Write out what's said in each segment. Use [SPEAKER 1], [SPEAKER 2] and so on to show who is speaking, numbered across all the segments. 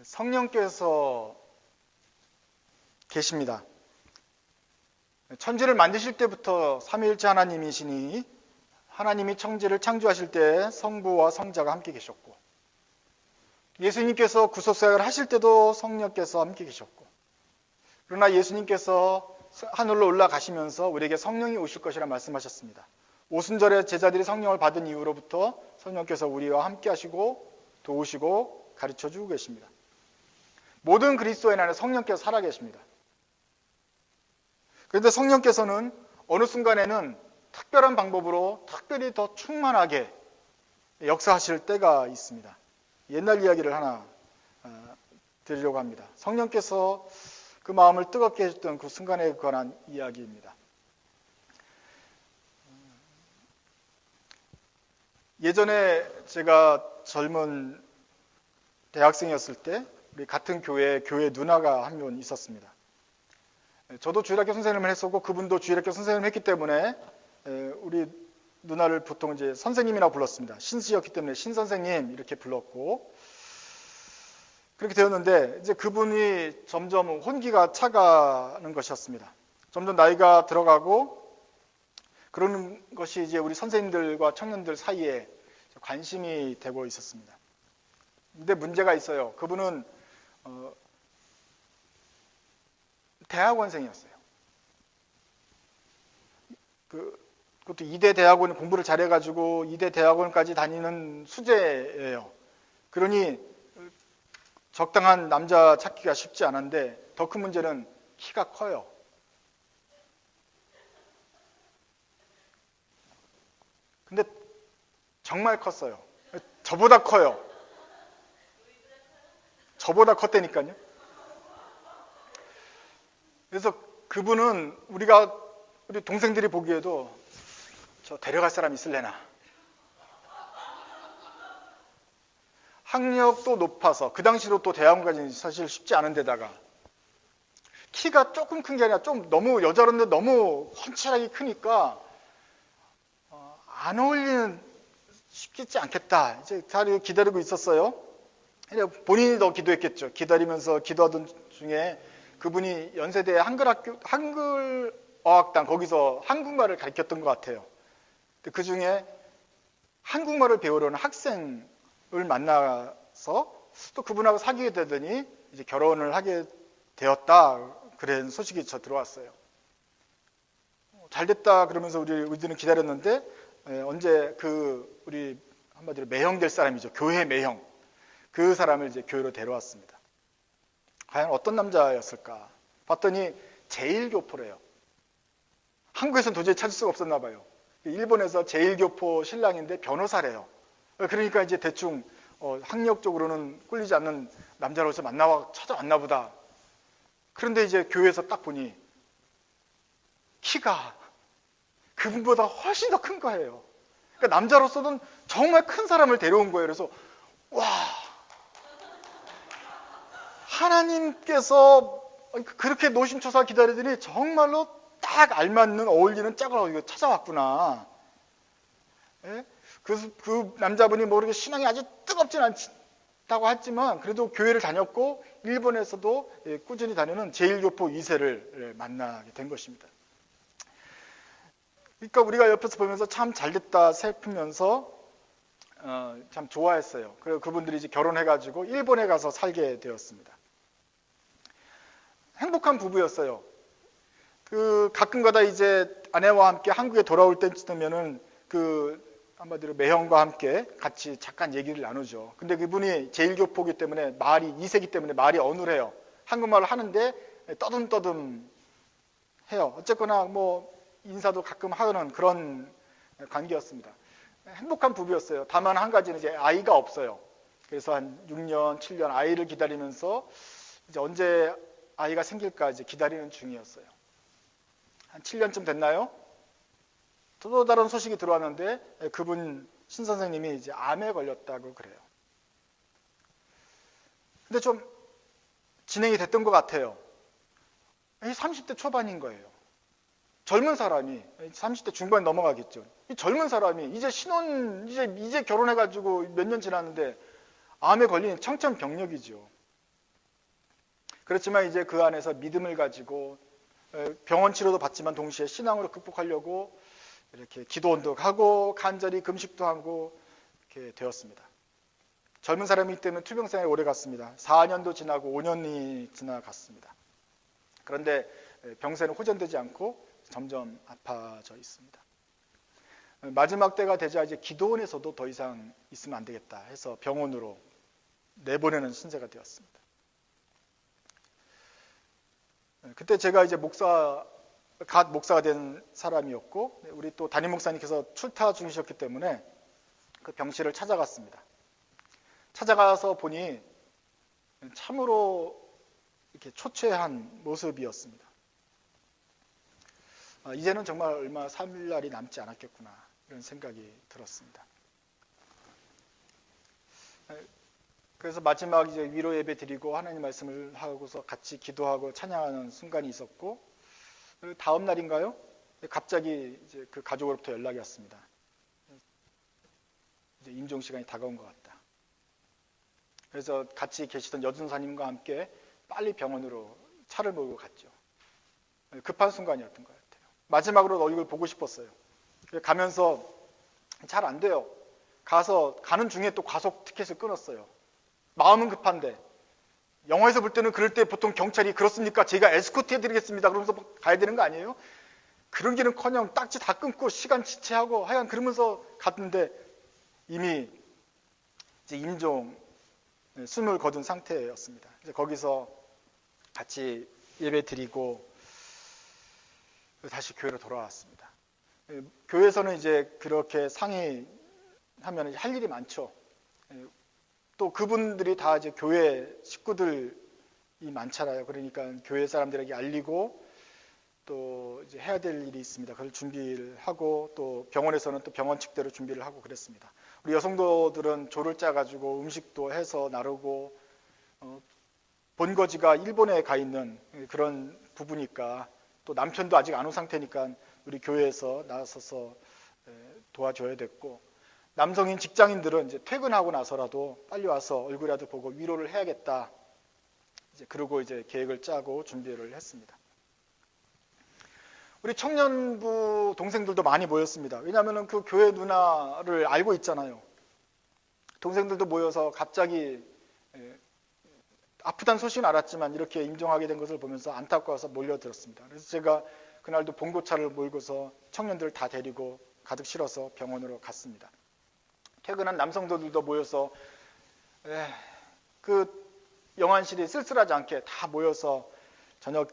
[SPEAKER 1] 성령께서 계십니다. 천지를 만드실 때부터 삼위일체 하나님이시니 하나님이 천지를 창조하실 때 성부와 성자가 함께 계셨고, 예수님께서 구속사역을 하실 때도 성령께서 함께 계셨고, 그러나 예수님께서 하늘로 올라가시면서 우리에게 성령이 오실 것이라 말씀하셨습니다. 오순절에 제자들이 성령을 받은 이후로부터 성령께서 우리와 함께 하시고 도우시고 가르쳐주고 계십니다. 모든 그리스도인 안에 성령께서 살아계십니다. 그런데 성령께서는 어느 순간에는 특별한 방법으로 특별히 더 충만하게 역사하실 때가 있습니다. 옛날 이야기를 하나 드리려고 합니다. 성령께서 그 마음을 뜨겁게 해줬던 그 순간에 관한 이야기입니다. 예전에 제가 젊은 대학생이었을 때 우리 같은 교회 누나가 한 명 있었습니다. 저도 주일학교 선생님을 했었고 그분도 주일학교 선생님을 했기 때문에 우리 누나를 보통 이제 선생님이라고 불렀습니다. 신씨였기 때문에 신 선생님 이렇게 불렀고, 그렇게 되었는데 이제 그분이 점점 혼기가 차가는 것이었습니다. 점점 나이가 들어가고 그러는 것이 이제 우리 선생님들과 청년들 사이에 관심이 되고 있었습니다. 근데 문제가 있어요. 그분은 대학원생이었어요. 그것도 이대 대학원 공부를 잘해가지고 이대 대학원까지 다니는 수재예요. 그러니 적당한 남자 찾기가 쉽지 않은데 더 큰 문제는 키가 커요. 근데 정말 컸어요. 저보다 커요. 저보다 컸다니까요. 그래서 그분은 우리 동생들이 보기에도 저 데려갈 사람 있을래나. 학력도 높아서 그 당시로 또 대학원까지는 사실 쉽지 않은 데다가 키가 조금 큰 게 아니라 좀 너무 여자로는데 너무 훤칠하게 크니까 안 어울리는 쉽지 않겠다. 이제 다들 기다리고 있었어요. 본인이 더 기도했겠죠. 기다리면서 기도하던 중에 그분이 연세대 한글어학당 거기서 한국말을 가르쳤던 것 같아요. 그 중에 한국말을 배우려는 학생을 만나서 또 그분하고 사귀게 되더니 이제 결혼을 하게 되었다. 그런 소식이 들어왔어요. 잘 됐다 그러면서 우리들은 기다렸는데 언제 우리 한마디로 매형 될 사람이죠. 교회 매형. 그 사람을 이제 교회로 데려왔습니다. 과연 어떤 남자였을까? 봤더니 제1교포래요. 한국에서는 도저히 찾을 수가 없었나 봐요. 일본에서 제1교포 신랑인데 변호사래요. 그러니까 이제 대충 학력적으로는 꿀리지 않는 남자로서 찾아왔나 보다. 그런데 이제 교회에서 딱 보니 키가 그분보다 훨씬 더 큰 거예요. 그러니까 남자로서는 정말 큰 사람을 데려온 거예요. 그래서 와, 하나님께서 그렇게 노심초사 기다리더니 정말로 딱 알맞는 어울리는 짝을 찾아왔구나. 예? 그 남자분이 모르게 신앙이 아주 뜨겁진 않다고 했지만 그래도 교회를 다녔고 일본에서도 꾸준히 다니는 제1교포 2세를 만나게 된 것입니다. 그러니까 우리가 옆에서 보면서 참 잘됐다 싶으면서 참 좋아했어요. 그리고 그분들이 이제 결혼해가지고 일본에 가서 살게 되었습니다. 행복한 부부였어요. 가끔가다 이제 아내와 함께 한국에 돌아올 때쯤이면은 한마디로 매형과 함께 같이 잠깐 얘기를 나누죠. 근데 그분이 제1교포이기 때문에 말이 2세기 때문에 말이 어눌해요. 한국말을 하는데 떠듬떠듬 해요. 어쨌거나 뭐 인사도 가끔 하는 그런 관계였습니다. 행복한 부부였어요. 다만 한 가지는 이제 아이가 없어요. 그래서 한 6년, 7년 아이를 기다리면서 이제 언제 아이가 생길까 이제 기다리는 중이었어요. 한 7년쯤 됐나요? 또 다른 소식이 들어왔는데 그분 신 선생님이 이제 암에 걸렸다고 그래요. 근데 좀 진행이 됐던 것 같아요. 30대 초반인 거예요. 젊은 사람이 30대 중반 넘어가겠죠. 이 젊은 사람이 이제 이제 결혼해가지고 몇 년 지났는데 암에 걸린 청천벽력이죠. 그렇지만 이제 그 안에서 믿음을 가지고 병원 치료도 받지만 동시에 신앙으로 극복하려고 이렇게 기도원도 하고 간절히 금식도 하고 이렇게 되었습니다. 젊은 사람이기 때문에 투병생활이 오래 갔습니다. 4년도 지나고 5년이 지나갔습니다. 그런데 병세는 호전되지 않고 점점 아파져 있습니다. 마지막 때가 되자 이제 기도원에서도 더 이상 있으면 안 되겠다 해서 병원으로 내보내는 신세가 되었습니다. 그때 제가 이제 갓 목사가 된 사람이었고, 우리 또 담임 목사님께서 출타 중이셨기 때문에 그 병실을 찾아갔습니다. 찾아가서 보니 참으로 이렇게 초췌한 모습이었습니다. 이제는 정말 얼마 살 날이 남지 않았겠구나, 이런 생각이 들었습니다. 그래서 마지막 이제 위로 예배 드리고 하나님 말씀을 하고서 같이 기도하고 찬양하는 순간이 있었고, 다음 날인가요? 갑자기 이제 그 가족으로부터 연락이 왔습니다. 이제 임종 시간이 다가온 것 같다. 그래서 같이 계시던 여준사님과 함께 빨리 병원으로 차를 몰고 갔죠. 급한 순간이었던 것 같아요. 마지막으로 얼굴 보고 싶었어요. 가면서 잘 안 돼요. 가는 중에 또 과속 티켓을 끊었어요. 마음은 급한데, 영화에서 볼 때는 그럴 때 보통 경찰이 그렇습니까? 제가 에스코트 해드리겠습니다. 그러면서 가야 되는 거 아니에요? 그런 길은커녕 딱지 다 끊고 시간 지체하고 하여간 그러면서 갔는데 이미 이제 임종 숨을 거둔 상태였습니다. 이제 거기서 같이 예배 드리고 다시 교회로 돌아왔습니다. 교회에서는 이제 그렇게 상의하면 할 일이 많죠. 또 그분들이 다 이제 교회 식구들이 많잖아요. 그러니까 교회 사람들에게 알리고 또 이제 해야 될 일이 있습니다. 그걸 준비를 하고 또 병원에서는 또 병원 측대로 준비를 하고 그랬습니다. 우리 여성도들은 조를 짜가지고 음식도 해서 나르고 본거지가 일본에 가 있는 그런 부부니까 또 남편도 아직 안 온 상태니까 우리 교회에서 나서서 도와줘야 됐고, 남성인 직장인들은 이제 퇴근하고 나서라도 빨리 와서 얼굴이라도 보고 위로를 해야겠다. 그러고 이제 계획을 짜고 준비를 했습니다. 우리 청년부 동생들도 많이 모였습니다. 왜냐하면 그 교회 누나를 알고 있잖아요. 동생들도 모여서 갑자기 아프다는 소식은 알았지만 이렇게 임종하게 된 것을 보면서 안타까워서 몰려들었습니다. 그래서 제가 그날도 봉고차를 몰고서 청년들을 다 데리고 가득 실어서 병원으로 갔습니다. 퇴근한 남성들도 모여서 그 영안실이 쓸쓸하지 않게 다 모여서 저녁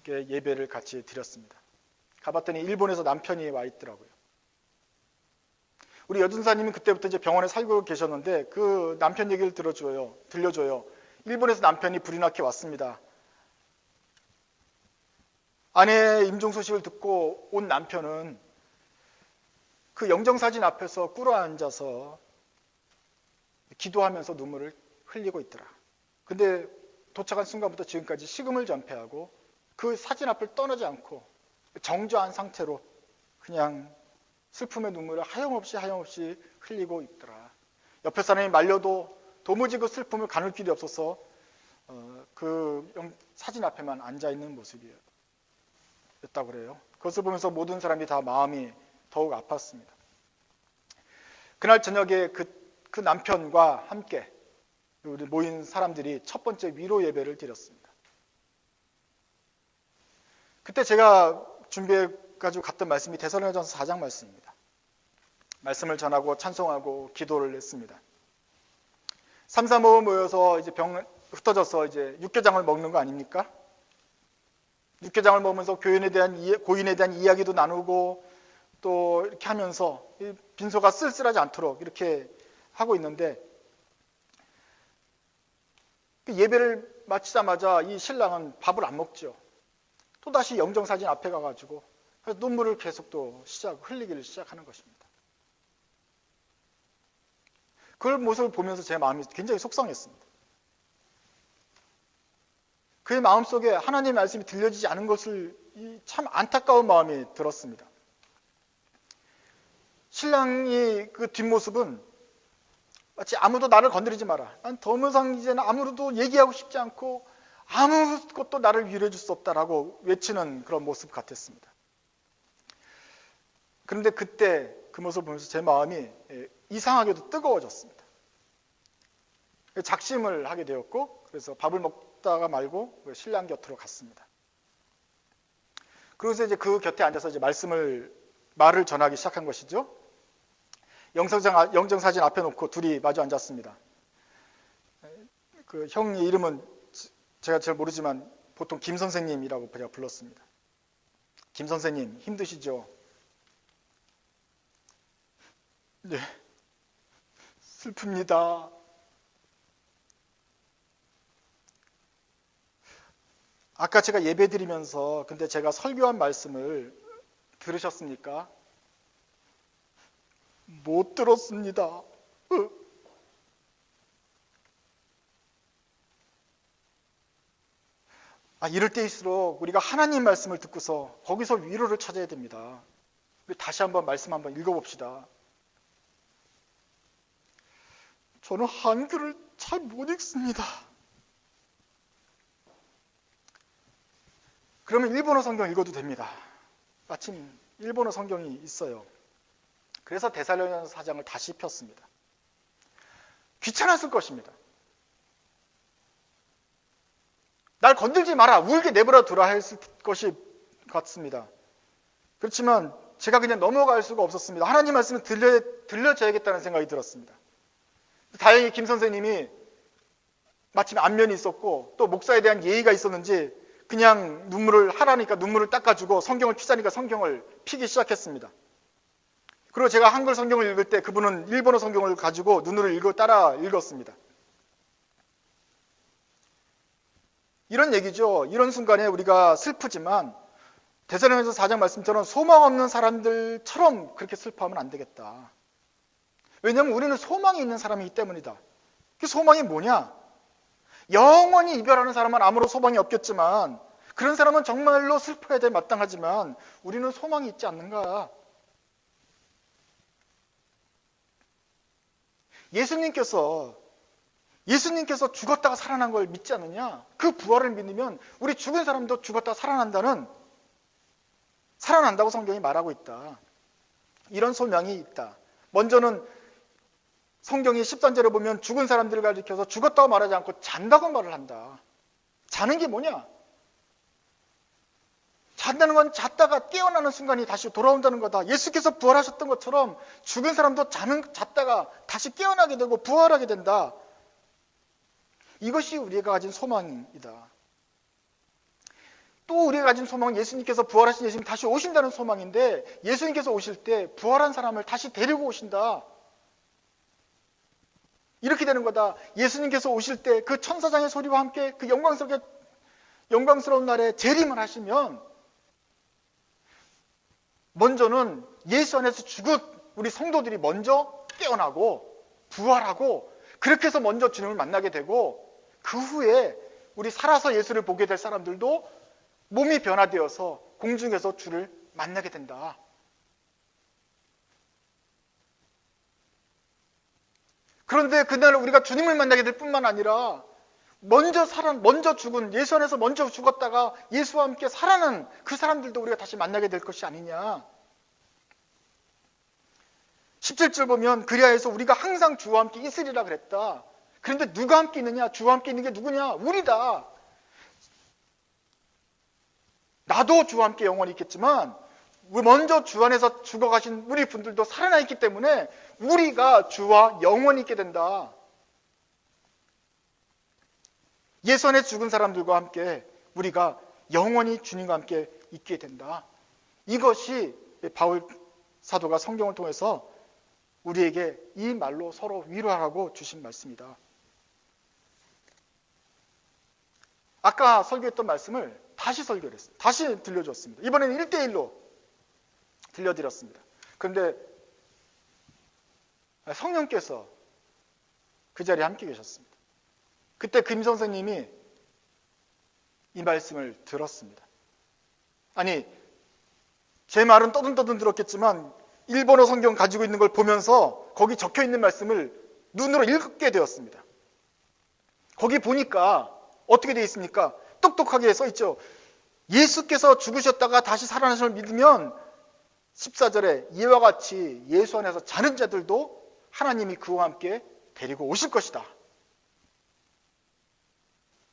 [SPEAKER 1] 예배를 같이 드렸습니다. 가봤더니 일본에서 남편이 와 있더라고요. 우리 여준사님은 그때부터 이제 병원에 살고 계셨는데 그 남편 얘기를 들려줘요. 일본에서 남편이 불이 나게 왔습니다. 아내의 임종 소식을 듣고 온 남편은 그 영정사진 앞에서 꿇어앉아서 기도하면서 눈물을 흘리고 있더라. 근데 도착한 순간부터 지금까지 식음을 전폐하고 그 사진 앞을 떠나지 않고 정저한 상태로 그냥 슬픔의 눈물을 하염없이 흘리고 있더라. 옆에 사람이 말려도 도무지 그 슬픔을 가눌 길이 없어서 그 사진 앞에만 앉아있는 모습이었다고 그래요. 그것을 보면서 모든 사람이 다 마음이 더욱 아팠습니다. 그날 저녁에 그 남편과 함께 우리 모인 사람들이 첫 번째 위로 예배를 드렸습니다. 그때 제가 준비해가지고 갔던 말씀이 데살로니가전서 4장 말씀입니다. 말씀을 전하고 찬송하고 기도를 했습니다. 3, 4모 모여서 이제 흩어져서 이제 육개장을 먹는 거 아닙니까? 육개장을 먹으면서 고인에 대한 이야기도 나누고 또 이렇게 하면서 빈소가 쓸쓸하지 않도록 이렇게 하고 있는데 예배를 마치자마자 이 신랑은 밥을 안 먹죠. 또다시 영정사진 앞에 가가지고 눈물을 계속 또 흘리기를 시작하는 것입니다. 그 모습을 보면서 제 마음이 굉장히 속상했습니다. 그의 마음속에 하나님의 말씀이 들려지지 않은 것을 참 안타까운 마음이 들었습니다. 신랑이 그 뒷모습은 마치 아무도 나를 건드리지 마라. 난 더 이상 이제는 아무로도 얘기하고 싶지 않고 아무것도 나를 위로해 줄 수 없다라고 외치는 그런 모습 같았습니다. 그런데 그때 그 모습을 보면서 제 마음이 이상하게도 뜨거워졌습니다. 작심을 하게 되었고, 그래서 밥을 먹다가 말고 신랑 곁으로 갔습니다. 그래서 이제 그 곁에 앉아서 이제 말을 전하기 시작한 것이죠. 영정사진 앞에 놓고 둘이 마주 앉았습니다. 그 형의 이름은 제가 잘 모르지만 보통 김 선생님이라고 제가 불렀습니다. 김 선생님, 힘드시죠? 네, 슬픕니다. 아까 제가 예배 드리면서 근데 제가 설교한 말씀을 들으셨습니까? 못 들었습니다. 이럴 때일수록 우리가 하나님 말씀을 듣고서 거기서 위로를 찾아야 됩니다. 우리 다시 한번 말씀 한번 읽어봅시다. 저는 한글을 잘 못 읽습니다. 그러면 일본어 성경 읽어도 됩니다. 마침 일본어 성경이 있어요. 그래서 데살로니가서 4장을 다시 폈습니다. 귀찮았을 것입니다. 날 건들지 마라, 울게 내버려 두라 했을 것이 같습니다. 그렇지만 제가 그냥 넘어갈 수가 없었습니다. 하나님 말씀을 들려줘야겠다는 생각이 들었습니다. 다행히 김 선생님이 마침 안면이 있었고 또 목사에 대한 예의가 있었는지 그냥 눈물을 하라니까 눈물을 닦아주고 성경을 피자니까 성경을 피기 시작했습니다. 그리고 제가 한글 성경을 읽을 때 그분은 일본어 성경을 가지고 눈으로 따라 읽었습니다. 이런 얘기죠. 이런 순간에 우리가 슬프지만 데살로니가서 4장 말씀처럼 소망 없는 사람들처럼 그렇게 슬퍼하면 안 되겠다. 왜냐하면 우리는 소망이 있는 사람이기 때문이다. 그 소망이 뭐냐? 영원히 이별하는 사람은 아무런 소망이 없겠지만 그런 사람은 정말로 슬퍼해야 될 마땅하지만 우리는 소망이 있지 않는가? 예수님께서 죽었다가 살아난 걸 믿지 않느냐? 그 부활을 믿으면 우리 죽은 사람도 죽었다가 살아난다고 성경이 말하고 있다. 이런 소명이 있다. 먼저는 성경이 13절에 보면 죽은 사람들을 가리켜서 죽었다고 말하지 않고 잔다고 말을 한다. 자는 게 뭐냐? 잔다는 건 잤다가 깨어나는 순간이 다시 돌아온다는 거다. 예수께서 부활하셨던 것처럼 죽은 사람도 잤다가 다시 깨어나게 되고 부활하게 된다. 이것이 우리가 가진 소망이다. 또 우리가 가진 소망은 예수님께서 부활하신 예수님 다시 오신다는 소망인데 예수님께서 오실 때 부활한 사람을 다시 데리고 오신다. 이렇게 되는 거다. 예수님께서 오실 때 그 천사장의 소리와 함께 그 영광스러운 날에 재림을 하시면 먼저는 예수 안에서 죽은 우리 성도들이 먼저 깨어나고 부활하고 그렇게 해서 먼저 주님을 만나게 되고 그 후에 우리 살아서 예수를 보게 될 사람들도 몸이 변화되어서 공중에서 주를 만나게 된다. 그런데 그날 우리가 주님을 만나게 될 뿐만 아니라 먼저 죽은 예수 안에서 먼저 죽었다가 예수와 함께 살아난 그 사람들도 우리가 다시 만나게 될 것이 아니냐. 17절 보면 그리하여서 우리가 항상 주와 함께 있으리라 그랬다. 그런데 누가 함께 있느냐? 주와 함께 있는 게 누구냐? 우리다. 나도 주와 함께 영원히 있겠지만 먼저 주 안에서 죽어가신 우리 분들도 살아나 있기 때문에 우리가 주와 영원히 있게 된다. 예수 안에 죽은 사람들과 함께 우리가 영원히 주님과 함께 있게 된다. 이것이 바울 사도가 성경을 통해서 우리에게 이 말로 서로 위로하라고 주신 말씀이다. 아까 설교했던 말씀을 다시 설교를 했습니다. 다시 들려줬습니다. 이번에는 1대1로 들려드렸습니다. 그런데 성령께서 그 자리에 함께 계셨습니다. 그때 김 선생님이 이 말씀을 들었습니다. 아니, 제 말은 떠듬떠듬 들었겠지만 일본어 성경 가지고 있는 걸 보면서 거기 적혀 있는 말씀을 눈으로 읽게 되었습니다. 거기 보니까 어떻게 되어 있습니까? 똑똑하게 써 있죠. 예수께서 죽으셨다가 다시 살아나심을 믿으면 14절에 이와 같이 예수 안에서 자는 자들도 하나님이 그와 함께 데리고 오실 것이다.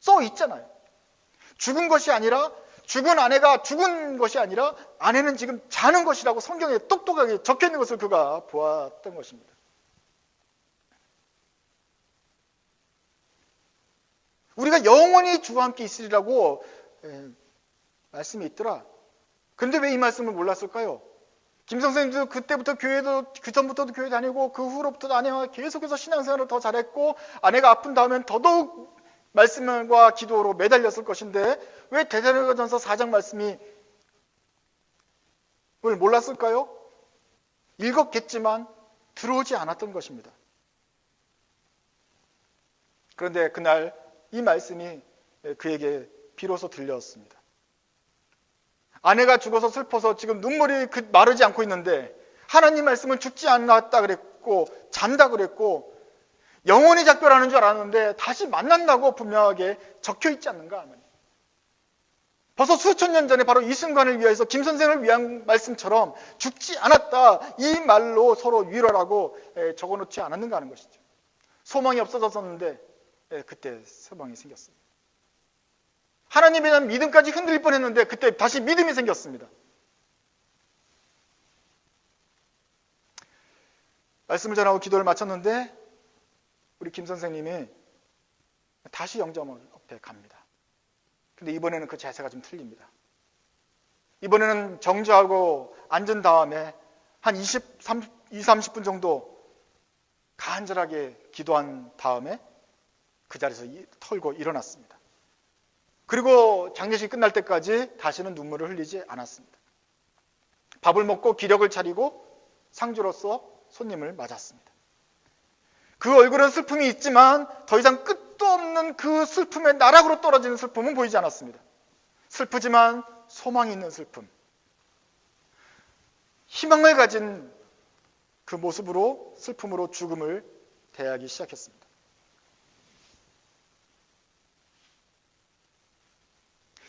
[SPEAKER 1] 써 있잖아요. 죽은 것이 아니라, 죽은 아내가 죽은 것이 아니라 아내는 지금 자는 것이라고 성경에 똑똑하게 적혀 있는 것을 그가 보았던 것입니다. 우리가 영원히 주와 함께 있으리라고 말씀이 있더라. 그런데 왜 이 말씀을 몰랐을까요? 김 선생님도 그때부터 교회도, 그 전부터도 교회 다니고 그 후로부터도 아내와 계속해서 신앙생활을 더 잘했고 아내가 아픈 다음엔 더더욱 말씀과 기도로 매달렸을 것인데 왜 데살로니가전서 4장 말씀이 을 몰랐을까요? 읽었겠지만 들어오지 않았던 것입니다. 그런데 그날 이 말씀이 그에게 비로소 들렸습니다. 아내가 죽어서 슬퍼서 지금 눈물이 마르지 않고 있는데 하나님 말씀은 죽지 않았다 그랬고 잔다 그랬고 영원히 작별하는 줄 알았는데 다시 만난다고 분명하게 적혀 있지 않는가 하면 벌써 수천 년 전에 바로 이 순간을 위해서 김 선생을 위한 말씀처럼 죽지 않았다 이 말로 서로 위로라고 적어놓지 않았는가 하는 것이죠. 소망이 없어졌었는데 그때 소망이 생겼습니다. 하나님에 대한 믿음까지 흔들릴 뻔했는데 그때 다시 믿음이 생겼습니다. 말씀을 전하고 기도를 마쳤는데 우리 김 선생님이 다시 영점 앞에 갑니다. 근데 이번에는 그 자세가 좀 틀립니다. 이번에는 정주하고 앉은 다음에 한 30분 정도 간절하게 기도한 다음에 그 자리에서 털고 일어났습니다. 그리고 장례식이 끝날 때까지 다시는 눈물을 흘리지 않았습니다. 밥을 먹고 기력을 차리고 상주로서 손님을 맞았습니다. 그 얼굴은 슬픔이 있지만 더 이상 끝도 없는 그 슬픔의 나락으로 떨어지는 슬픔은 보이지 않았습니다. 슬프지만 소망이 있는 슬픔. 희망을 가진 그 모습으로 슬픔으로 죽음을 대하기 시작했습니다.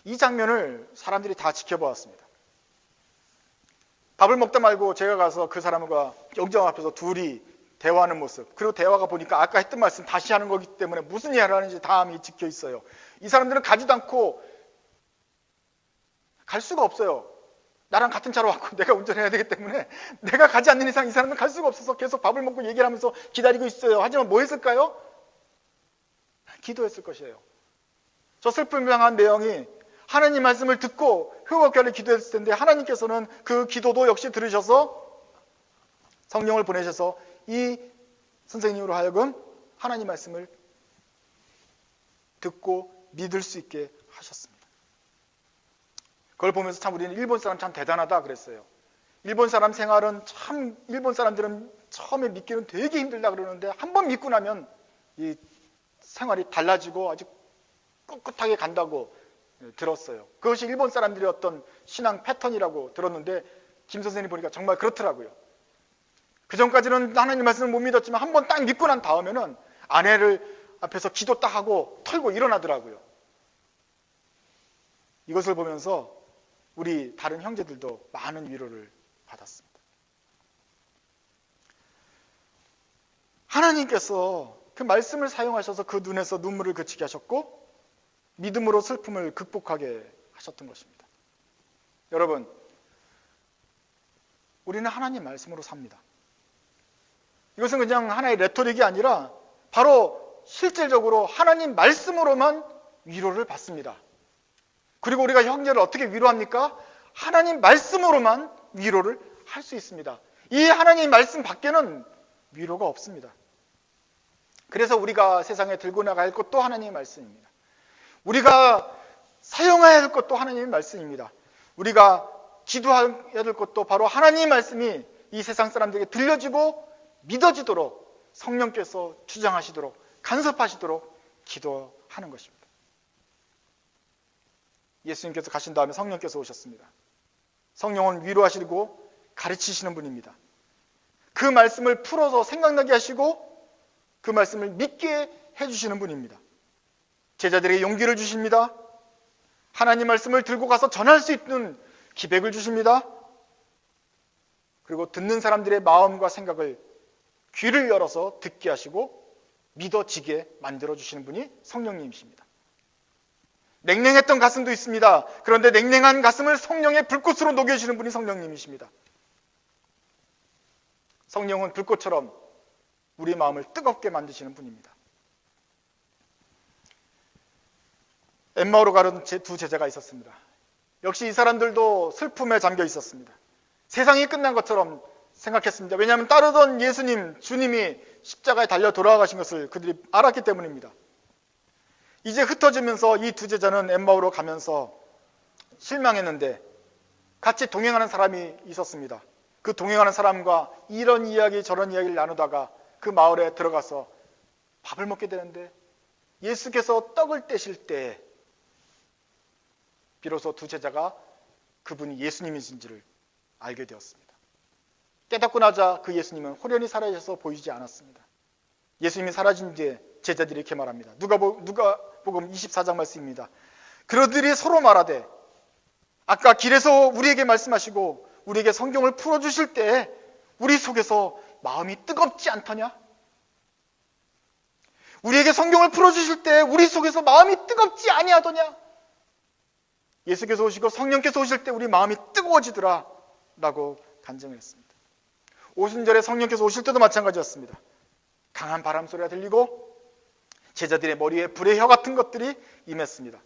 [SPEAKER 1] 이 장면을 사람들이 다 지켜보았습니다. 밥을 먹다 말고 제가 가서 그 사람과 영정 앞에서 둘이 대화하는 모습, 그리고 대화가 보니까 아까 했던 말씀 다시 하는 거기 때문에 무슨 이야기를 하는지 다음이 찍혀 있어요. 이 사람들은 가지도 않고 갈 수가 없어요. 나랑 같은 차로 왔고 내가 운전해야 되기 때문에 내가 가지 않는 이상 이 사람은 갈 수가 없어서 계속 밥을 먹고 얘기를 하면서 기다리고 있어요. 하지만 뭐 했을까요? 기도했을 것이에요. 저 슬픔을 향한 내용이 하나님 말씀을 듣고 회복하려 기도했을 텐데 하나님께서는 그 기도도 역시 들으셔서 성령을 보내셔서 이 선생님으로 하여금 하나님 말씀을 듣고 믿을 수 있게 하셨습니다. 그걸 보면서 참 우리는 일본 사람 참 대단하다 그랬어요. 일본 사람 생활은 참 일본 사람들은 처음에 믿기는 되게 힘들다 그러는데 한번 믿고 나면 이 생활이 달라지고 아주 꿋꿋하게 간다고 들었어요. 그것이 일본 사람들의 어떤 신앙 패턴이라고 들었는데 김 선생님 보니까 정말 그렇더라고요. 그 전까지는 하나님 말씀을 못 믿었지만 한번 딱 믿고 난 다음에는 아내를 앞에서 기도 딱 하고 털고 일어나더라고요. 이것을 보면서 우리 다른 형제들도 많은 위로를 받았습니다. 하나님께서 그 말씀을 사용하셔서 그 눈에서 눈물을 그치게 하셨고 믿음으로 슬픔을 극복하게 하셨던 것입니다. 여러분, 우리는 하나님 말씀으로 삽니다. 이것은 그냥 하나의 레토릭이 아니라 바로 실질적으로 하나님 말씀으로만 위로를 받습니다. 그리고 우리가 형제를 어떻게 위로합니까? 하나님 말씀으로만 위로를 할 수 있습니다. 이 하나님 말씀 밖에는 위로가 없습니다. 그래서 우리가 세상에 들고 나갈 것도 하나님의 말씀입니다. 우리가 사용해야 할 것도 하나님의 말씀입니다. 우리가 기도해야 될 것도 바로 하나님의 말씀이 이 세상 사람들에게 들려지고 믿어지도록 성령께서 주장하시도록 간섭하시도록 기도하는 것입니다. 예수님께서 가신 다음에 성령께서 오셨습니다. 성령은 위로하시고 가르치시는 분입니다. 그 말씀을 풀어서 생각나게 하시고 그 말씀을 믿게 해주시는 분입니다. 제자들에게 용기를 주십니다. 하나님 말씀을 들고 가서 전할 수 있는 기백을 주십니다. 그리고 듣는 사람들의 마음과 생각을, 귀를 열어서 듣게 하시고 믿어지게 만들어주시는 분이 성령님이십니다. 냉랭했던 가슴도 있습니다. 그런데 냉랭한 가슴을 성령의 불꽃으로 녹여주시는 분이 성령님이십니다. 성령은 불꽃처럼 우리 마음을 뜨겁게 만드시는 분입니다. 엠마오로 가는 두 제자가 있었습니다. 역시 이 사람들도 슬픔에 잠겨 있었습니다. 세상이 끝난 것처럼 생각했습니다. 왜냐하면 따르던 예수님, 주님이 십자가에 달려 돌아가신 것을 그들이 알았기 때문입니다. 이제 흩어지면서 이 두 제자는 엠마오로 가면서 실망했는데 같이 동행하는 사람이 있었습니다. 그 동행하는 사람과 이런 이야기 저런 이야기를 나누다가 그 마을에 들어가서 밥을 먹게 되는데 예수께서 떡을 떼실 때 비로소 두 제자가 그분이 예수님이신지를 알게 되었습니다. 깨닫고 나자 그 예수님은 호련히 사라져서 보이지 않았습니다. 예수님이 사라진 뒤에 제자들이 이렇게 말합니다. 누가복음 24장 말씀입니다. 그러들이 서로 말하되 아까 길에서 우리에게 말씀하시고 우리에게 성경을 풀어주실 때 우리 속에서 마음이 뜨겁지 않더냐? 우리에게 성경을 풀어주실 때 우리 속에서 마음이 뜨겁지 아니하더냐? 예수께서 오시고 성령께서 오실 때 우리 마음이 뜨거워지더라 라고 간증을 했습니다. 오순절에 성령께서 오실 때도 마찬가지였습니다. 강한 바람 소리가 들리고 제자들의 머리에 불의 혀 같은 것들이 임했습니다.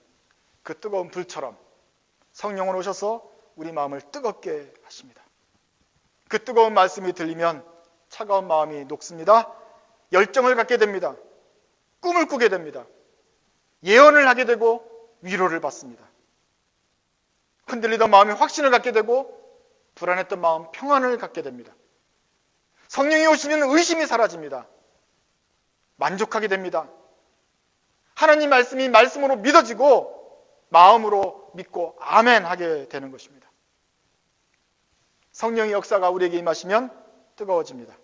[SPEAKER 1] 그 뜨거운 불처럼 성령은 오셔서 우리 마음을 뜨겁게 하십니다. 그 뜨거운 말씀이 들리면 차가운 마음이 녹습니다. 열정을 갖게 됩니다. 꿈을 꾸게 됩니다. 예언을 하게 되고 위로를 받습니다. 흔들리던 마음이 확신을 갖게 되고 불안했던 마음 평안을 갖게 됩니다. 성령이 오시면 의심이 사라집니다. 만족하게 됩니다. 하나님 말씀이 말씀으로 믿어지고 마음으로 믿고 아멘 하게 되는 것입니다. 성령의 역사가 우리에게 임하시면 뜨거워집니다.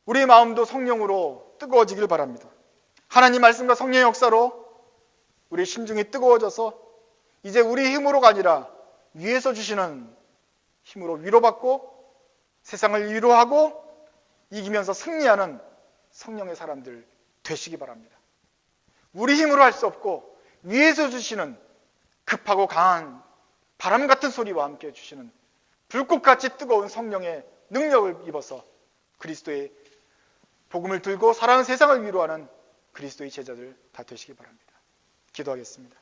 [SPEAKER 1] 우리의 마음도 성령으로 뜨거워지길 바랍니다. 하나님 말씀과 성령의 역사로 우리 심중이 뜨거워져서 이제 우리 힘으로가 아니라 위에서 주시는 힘으로 위로받고 세상을 위로하고 이기면서 승리하는 성령의 사람들 되시기 바랍니다. 우리 힘으로 할 수 없고 위에서 주시는 급하고 강한 바람 같은 소리와 함께 주시는 불꽃같이 뜨거운 성령의 능력을 입어서 그리스도의 복음을 들고 사랑하는 세상을 위로하는 그리스도의 제자들 다 되시기 바랍니다. 기도하겠습니다.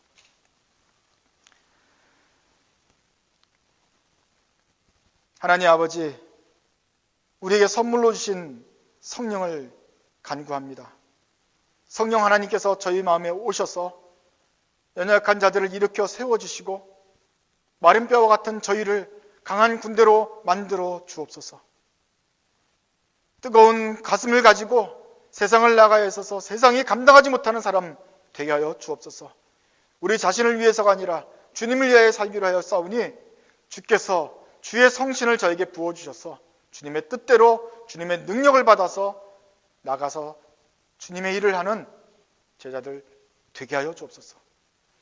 [SPEAKER 1] 하나님 아버지, 우리에게 선물로 주신 성령을 간구합니다. 성령 하나님께서 저희 마음에 오셔서 연약한 자들을 일으켜 세워주시고 마른 뼈와 같은 저희를 강한 군대로 만들어 주옵소서. 뜨거운 가슴을 가지고 세상을 나가야 있어서 세상이 감당하지 못하는 사람 되게 하여 주옵소서. 우리 자신을 위해서가 아니라 주님을 위하여 살기로 하여 싸우니 주께서 주의 성신을 저에게 부어주셔서 주님의 뜻대로 주님의 능력을 받아서 나가서 주님의 일을 하는 제자들 되게 하여 주옵소서.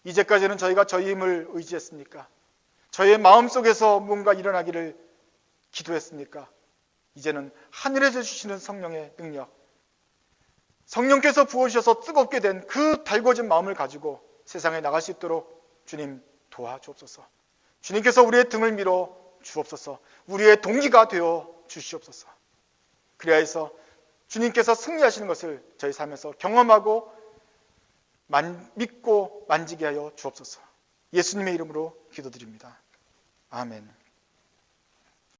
[SPEAKER 1] 이제까지는 저희가 저희 힘을 의지했습니까? 저희의 마음속에서 뭔가 일어나기를 기도했습니까? 이제는 하늘에서 주시는 성령의 능력, 성령께서 부어주셔서 뜨겁게 된 그 달궈진 마음을 가지고 세상에 나갈 수 있도록 주님 도와주옵소서. 주님께서 우리의 등을 밀어 주옵소서. 우리의 동기가 되어 주시옵소서. 그래야 해서 주님께서 승리하시는 것을 저희 삶에서 경험하고 믿고 만지게 하여 주옵소서. 예수님의 이름으로 기도드립니다. 아멘.